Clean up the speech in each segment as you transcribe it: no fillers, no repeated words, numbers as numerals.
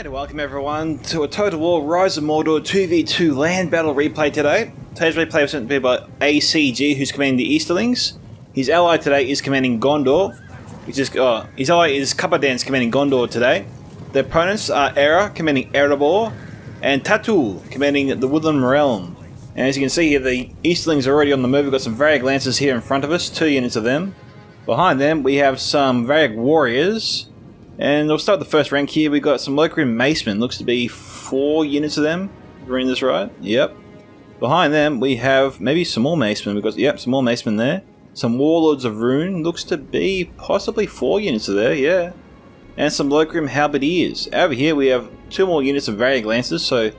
And welcome everyone to a Total War Rise of Mordor 2v2 land battle replay today. Today's replay was sent to me by ACG, who's commanding the Easterlings. His ally today is commanding Gondor. His ally is Cuppa commanding Gondor today. The opponents are Era commanding Erebor and Tatutu commanding the Woodland realm. And as you can see here, the Easterlings are already on the move. We've got some Varag Lancers here in front of us, 2 units of them. Behind them we have some Varag Warriors. And we'll start with the first rank here. We've got some Lokrim Macemen. Looks to be 4 units of them. Reading this right? Yep. Behind them we have maybe some more Macemen. We've got, yep, some more Macemen there. Some Warlords of Rune. Looks to be possibly 4 units of there, yeah. And some Lokrim Halberdiers. Over here we have 2 more units of Varag Lancers, so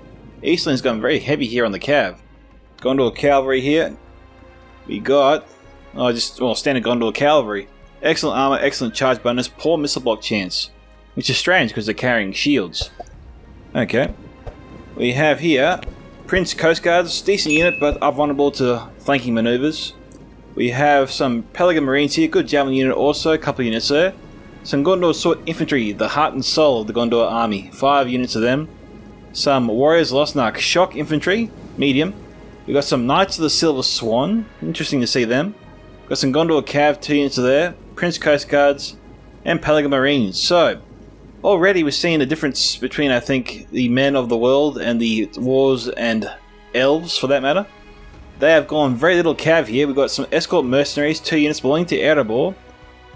Eastling's gone very heavy here on the cav. Gondor Cavalry here. We got standard Gondor Cavalry. Excellent armor, excellent charge bonus, poor missile block chance. Which is strange because they're carrying shields. Okay. We have here Prince Coast Guards, decent unit but are vulnerable to flanking maneuvers. We have some Pelican Marines here, good javelin unit also, a couple units there. Some Gondor Sword Infantry, the heart and soul of the Gondor army, 5 units of them. Some Warriors Losnark Shock Infantry, medium. We got some Knights of the Silver Swan, interesting to see them. Got some Gondor Cav, 2 units of there. Prince Coast Guards, and Pelican Marines. So, already we're seeing the difference between, I think, the men of the world and the dwarves and elves, for that matter. They have gone very little cav here. We've got some escort mercenaries, 2 units belonging to Erebor.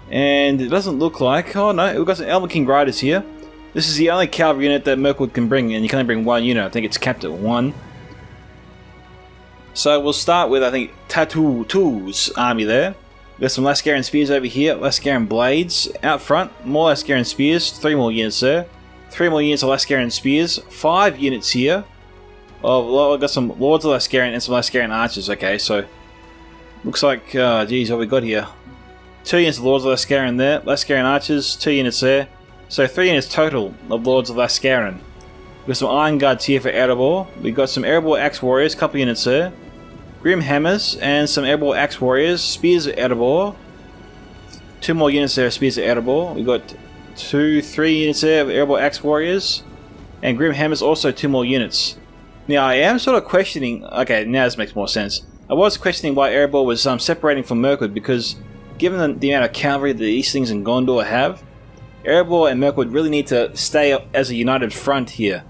And it doesn't look like... Oh no, we've got some Elven King Riders here. This is the only cavalry unit that Mirkwood can bring, and you can only bring 1 unit. I think it's capped at 1. So we'll start with, I think, Tatutu's army there. We've got some Lascaran Spears over here, Lascaran Blades. Out front, more Lascaran Spears, 3 more units there. 3 more units of Lascaran Spears, 5 units here. Oh, we've got some Lords of Lascaran and some Lascaran Archers, okay, so... Looks like, geez, what we got here? 2 units of Lords of Lascaran there, Lascaran Archers, 2 units there. So 3 units total of Lords of Lascaran. We've got some Iron Guards here for Erebor. We've got some Erebor Axe Warriors, couple units there. Grim Hammers and some Erebor Axe Warriors, Spears of Erebor. 2 more units there of Spears of Erebor. We've got 3 units there of Erebor Axe Warriors. And Grim Hammers also 2 more units. Now I am sort of questioning... Okay, now this makes more sense. I was questioning why Erebor was separating from Mirkwood, because given the amount of cavalry the Eastlings and Gondor have, Erebor and Mirkwood really need to stay as a united front here.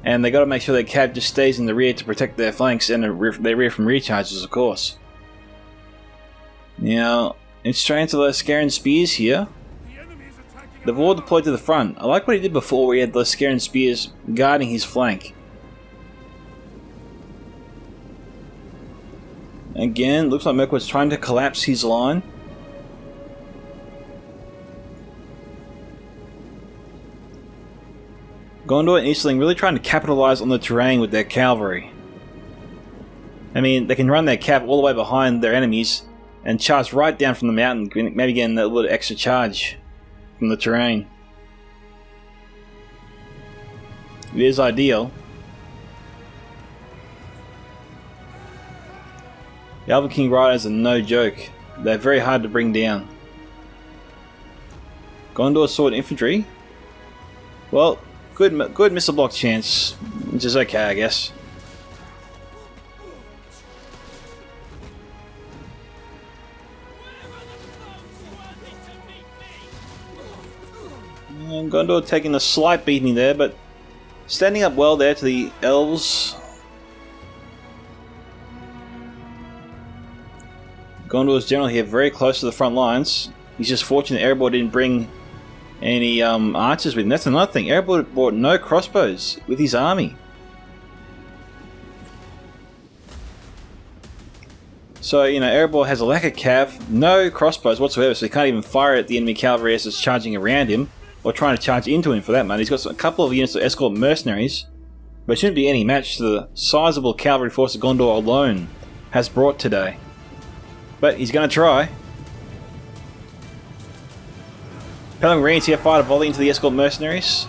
And they got to make sure their cav just stays in the rear to protect their flanks and their rear from recharges, of course. Now, it's straight into the Lascaran Spears here. They've all deployed to the front. I like what he did before, where he had the Lascaran Spears guarding his flank. Again, looks like Mirkwood's trying to collapse his line. Gondor and Eastling really trying to capitalize on the terrain with their cavalry. I mean, they can run their cav all the way behind their enemies and charge right down from the mountain, maybe getting a little extra charge from the terrain. It is ideal. The Elven King Riders are no joke. They're very hard to bring down. Gondor Sword Infantry. Well, good missile block chance, which is okay, I guess. And Gondor taking a slight beating there, but standing up well there to the elves. Gondor's generally here very close to the front lines. He's just fortunate Erebor didn't bring any archers with him. That's another thing. Erebor brought no crossbows with his army. So, you know, Erebor has a lack of cav, no crossbows whatsoever, so he can't even fire at the enemy cavalry as it's charging around him, or trying to charge into him for that matter. He's got a couple of units of escort mercenaries, but it shouldn't be any match to the sizable cavalry force that Gondor alone has brought today. But he's going to try. Pelican Marines here fired a volley into the escort mercenaries,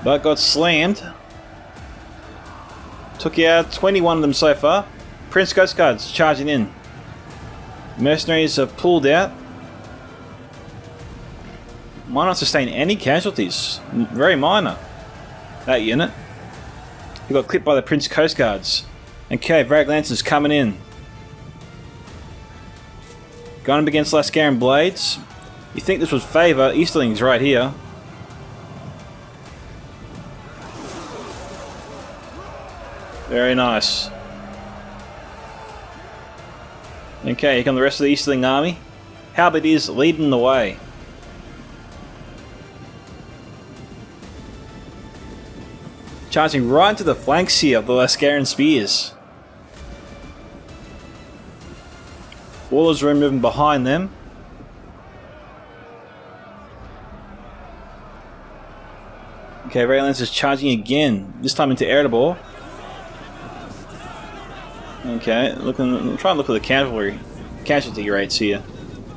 but got slammed. Took out 21 of them so far. Prince Coast Guards charging in. Mercenaries have pulled out. Might not sustain any casualties. Very minor. That unit. He got clipped by the Prince Coast Guards. Okay, Varag Lancers coming in. Going up against Lascaran Blades. You think this would favour Easterlings right here. Very nice. Okay, here come the rest of the Easterling army. Halberdiers leading the way. Charging right into the flanks here of the Lascaran Spears. Warlords are moving behind them. Okay, Raylands is charging again, this time into Erebor. Okay, I'm trying to look at the casualty rates here.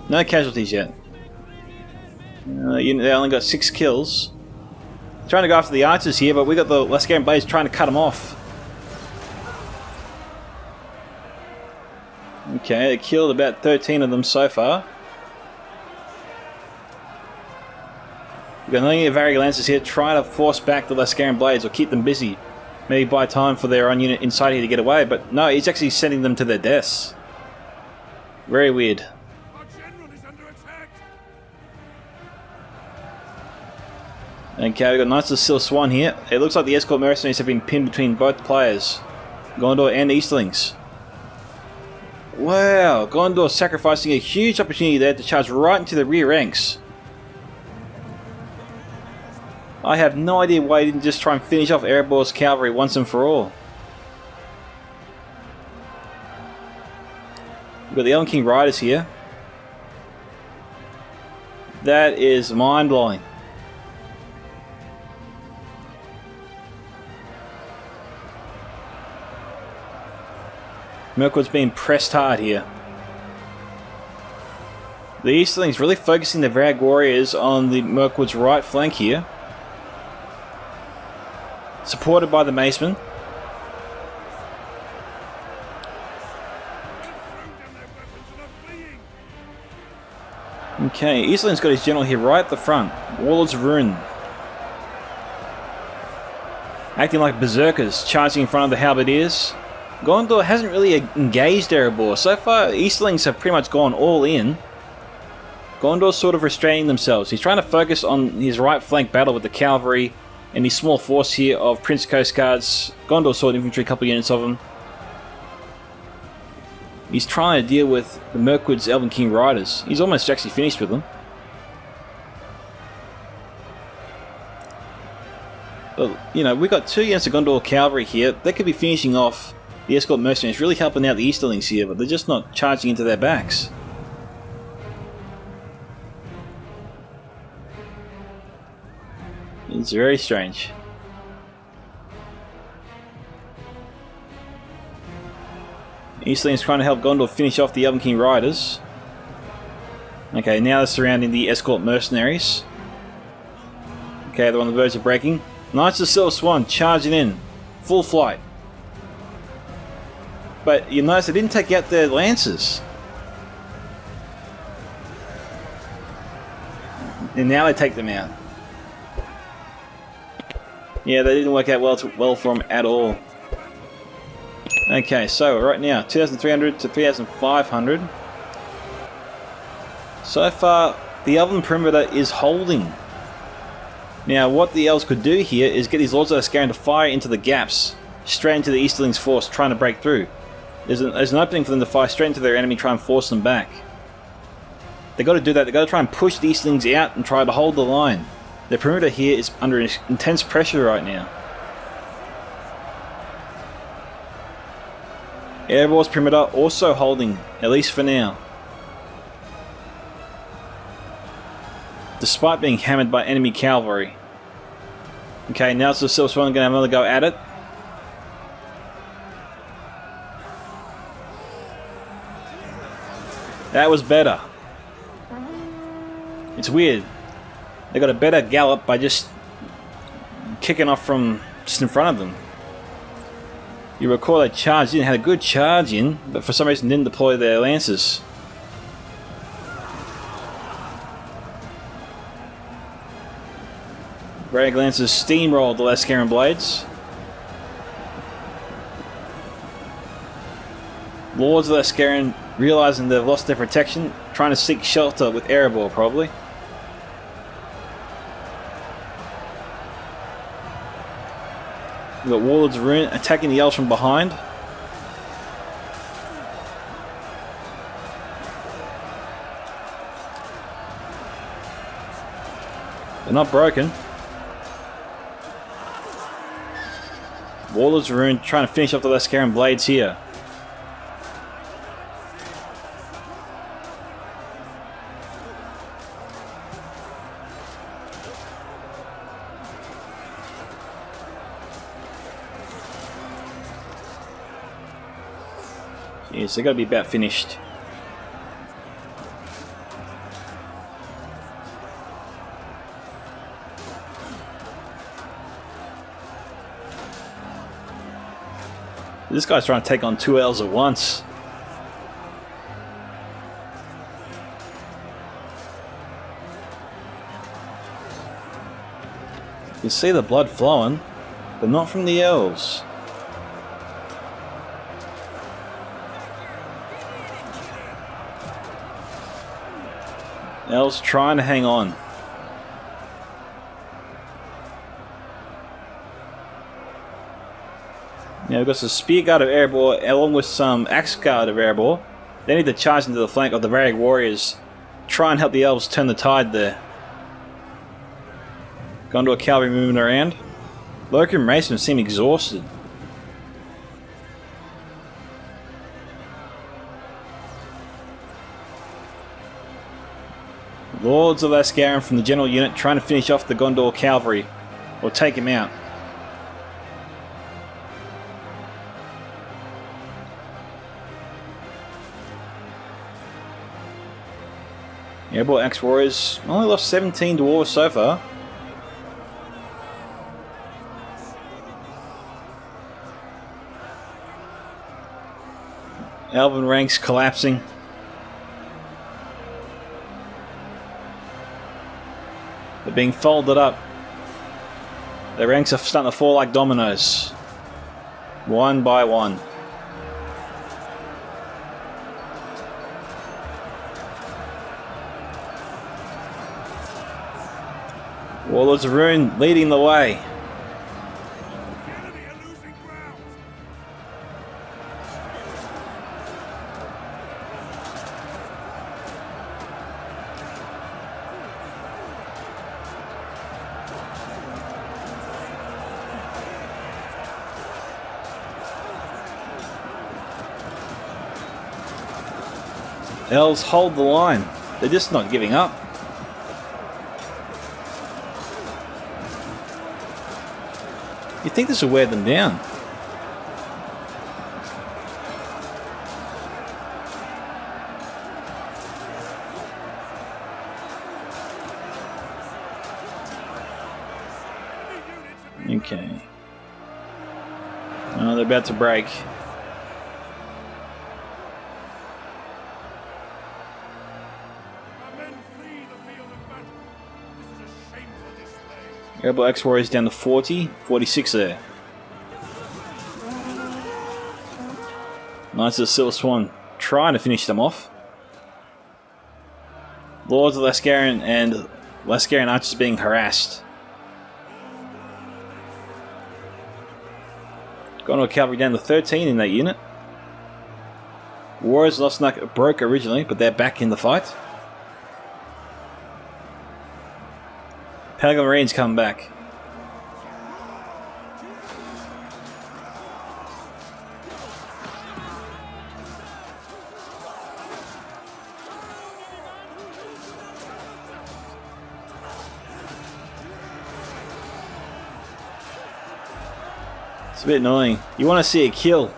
No casualties yet. They only got 6 kills. Trying to go after the archers here, but we got the Lascaran Blades trying to cut them off. Okay, they killed about 13 of them so far. We've got nothing of Varag Lancers here trying to force back the Lascaran Blades or keep them busy. Maybe buy time for their own unit inside here to get away, but no, he's actually sending them to their deaths. Very weird. Okay, we've got Knights of the Silver Swan here. It looks like the escort mercenaries have been pinned between both players, Gondor and Easterlings. Wow, Gondor sacrificing a huge opportunity there to charge right into the rear ranks. I have no idea why he didn't just try and finish off Erebor's cavalry once and for all. We've got the Elven King Riders here. That is mind-blowing. Mirkwood's being pressed hard here. The Easterlings really focusing the Varag warriors on the Mirkwood's right flank here. Supported by the Macemen. Okay, Easterling's got his general here right at the front. Warlords of Ruin. Acting like berserkers, charging in front of the halberdiers. Gondor hasn't really engaged Erebor. So far, Easterlings have pretty much gone all in. Gondor's sort of restraining themselves. He's trying to focus on his right flank battle with the cavalry and his small force here of Prince Coast Guards. Gondor Sword Infantry, a couple units of them. He's trying to deal with the Mirkwood's Elven King Riders. He's almost actually finished with them. But, you know, we've got 2 units of Gondor cavalry here. They could be finishing off the escort mercenaries, really helping out the Easterlings here, but they're just not charging into their backs. It's very strange. Easterlings trying to help Gondor finish off the Elven King Riders. Okay, now they're surrounding the escort mercenaries. Okay, they're on the verge of breaking. Knights of the Silver Swan charging in. Full flight. But you notice they didn't take out their lancers. And now they take them out. Yeah, they didn't work out well for them at all. Okay, so right now, 2,300 to 3,500. So far, the Elven perimeter is holding. Now, what the Elves could do here is get these Lords of Lascaran to fire into the gaps, straight into the Easterlings' force, trying to break through. There's an opening for them to fire straight into their enemy, try and force them back. They've got to do that. They've got to try and push the Easterlings out and try to hold the line. The perimeter here is under intense pressure right now. Erebor's perimeter also holding, at least for now. Despite being hammered by enemy cavalry. Okay, now it's the Silver Swan going to have another go at it. That was better. It's weird. They got a better gallop by just kicking off from just in front of them. You recall they charged in, had a good charge in, but for some reason didn't deploy their lancers. Varag Lancers steamrolled the Lascaran blades. Lords of Lascaran, realizing they've lost their protection, trying to seek shelter with Erebor probably. We've got Warlords of Ruin attacking the elves from behind. They're not broken. Warlords of Ruin trying to finish off the Lascaran blades here. Yes, they're going to be about finished. This guy's trying to take on 2 elves at once. You can see the blood flowing, but not from the elves. Elves trying to hang on. Now we've got the Spear Guard of Erebor along with some Axe Guard of Erebor. They need to charge into the flank of the Varag warriors. Try and help the elves turn the tide there. Gondor cavalry moving around. Lurker and Mason seem exhausted. Lords of Lascaran from the general unit trying to finish off the Gondor cavalry, or take him out. Erebor Axe Warriors only lost 17 dwarves so far. Elven ranks collapsing. They're being folded up. Their ranks are starting to fall like dominoes. One by one. Warlords of Ruin leading the way. Elves hold the line. They're just not giving up. You'd think this would wear them down. Okay. Oh, they're about to break. Erebor X Warriors down to 40, 46 there. Knights of the Silver Swan trying to finish them off. Lords of Lascaran and Lascaran archers being harassed. Gondor cavalry down to 13 in that unit. Warriors lost broke originally, but they're back in the fight. Pelgrim Marines come back. It's a bit annoying. You want to see a kill.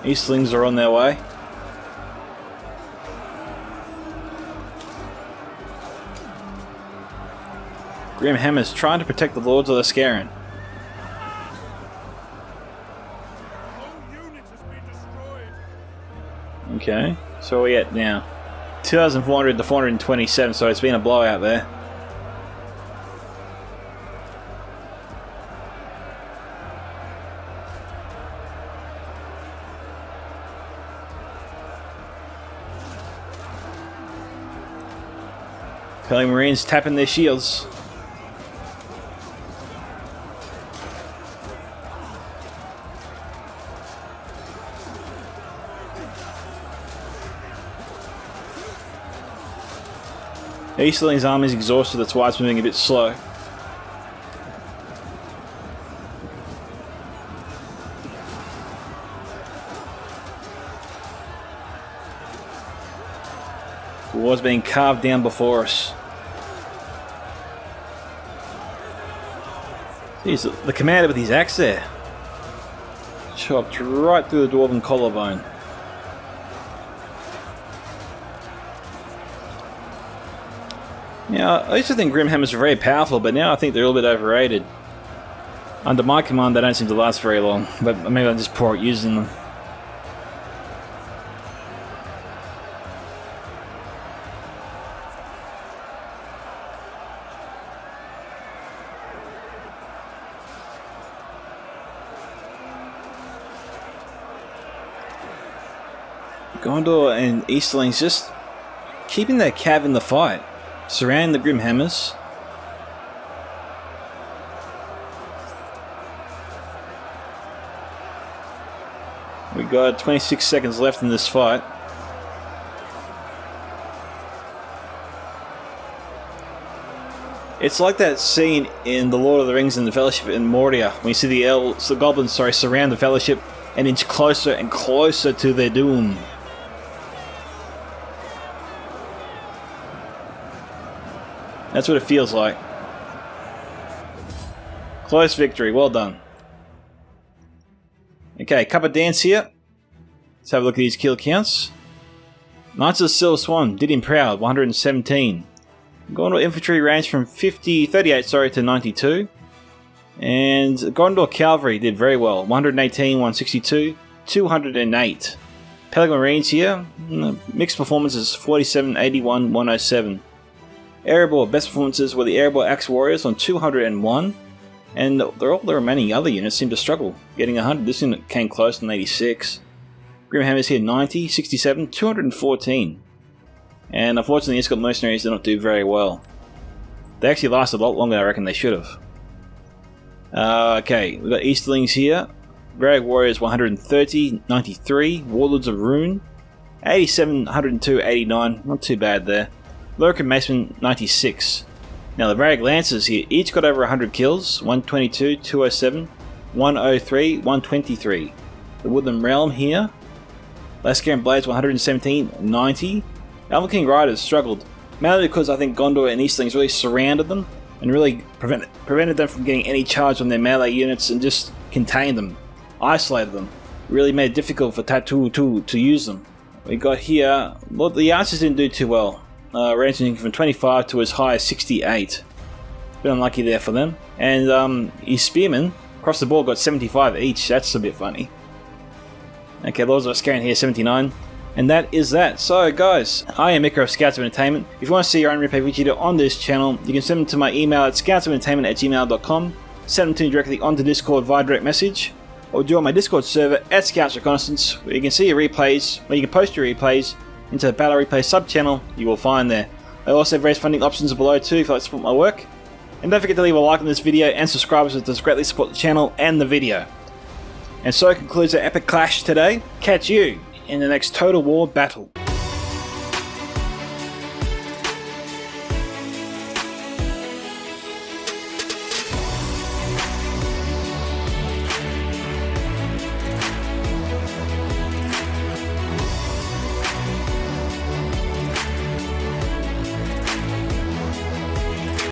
Easterlings are on their way. Grim Hammer's trying to protect the Lords of Lascaran. Okay, so where are we at now? 2,400 to 427, so it's been a blowout there. Pelling Marines tapping their shields. Easterlings' army is exhausted, that's why it's moving a bit slow. The war's being carved down before us. Jeez, the commander with his axe there. Chopped right through the dwarven collarbone. Now, I used to think Grimhammers were very powerful, but now I think they're a little bit overrated. Under my command, they don't seem to last very long, but maybe I'm just poor at using them. Gondor and Easterlings just keeping their cav in the fight, surrounding the Grimhammers. We got 26 seconds left in this fight. It's like that scene in The Lord of the Rings and the Fellowship in Mordor, when you see the goblins surround the Fellowship and inch closer and closer to their doom. That's what it feels like. Close victory, well done. Okay, Cuppa dance here. Let's have a look at these kill counts. Knights of the Silver Swan did him proud, 117. Gondor infantry ranged from 38 to 92. And Gondor cavalry did very well, 118, 162, 208. Pelling Marines here, mixed performances, 47, 81, 107. Erebor, best performances were the Erebor Axe Warriors on 201, and all the remaining other units seemed to struggle, getting 100. This unit came close on 86. Grimhammers here 90, 67, 214. And unfortunately, the Escort Mercenaries did not do very well. They actually lasted a lot longer than I reckon they should have. Okay, we've got Easterlings here. Varag Warriors 130, 93. Warlords of Rune 87, 102, 89. Not too bad there. Lurker Maceman 96. Now the Varag Lancers here each got over 100 kills, 122, 207, 103, 123. The Woodland Realm here, Lascaran Blades 117, 90. Elven King Riders struggled, mainly because I think Gondor and Easterlings really surrounded them and really prevented them from getting any charge on their melee units and just contained them, isolated them. Really made it difficult for Tatutu to use them. We got here, well, the archers didn't do too well. Ranging from 25 to as high as 68. Bit unlucky there for them. And his spearmen across the board got 75 each. That's a bit funny. Okay, Lords of Lascaran here 79. And that is that. So guys, I am Micka of Scouts of Entertainment. If you want to see your own replay video on this channel, you can send them to my email at scoutsoфentertainment@gmail.com. Send them to me directly onto Discord via direct message, or join my Discord server at Scouts Reconnaissance, where you can see your replays, where you can post your replays into the Battle Replay sub-channel you will find there. I also have various funding options below too if you'd like to support my work. And don't forget to leave a like on this video and subscribe, as it does greatly support the channel and the video. And so concludes our epic clash today. Catch you in the next Total War battle.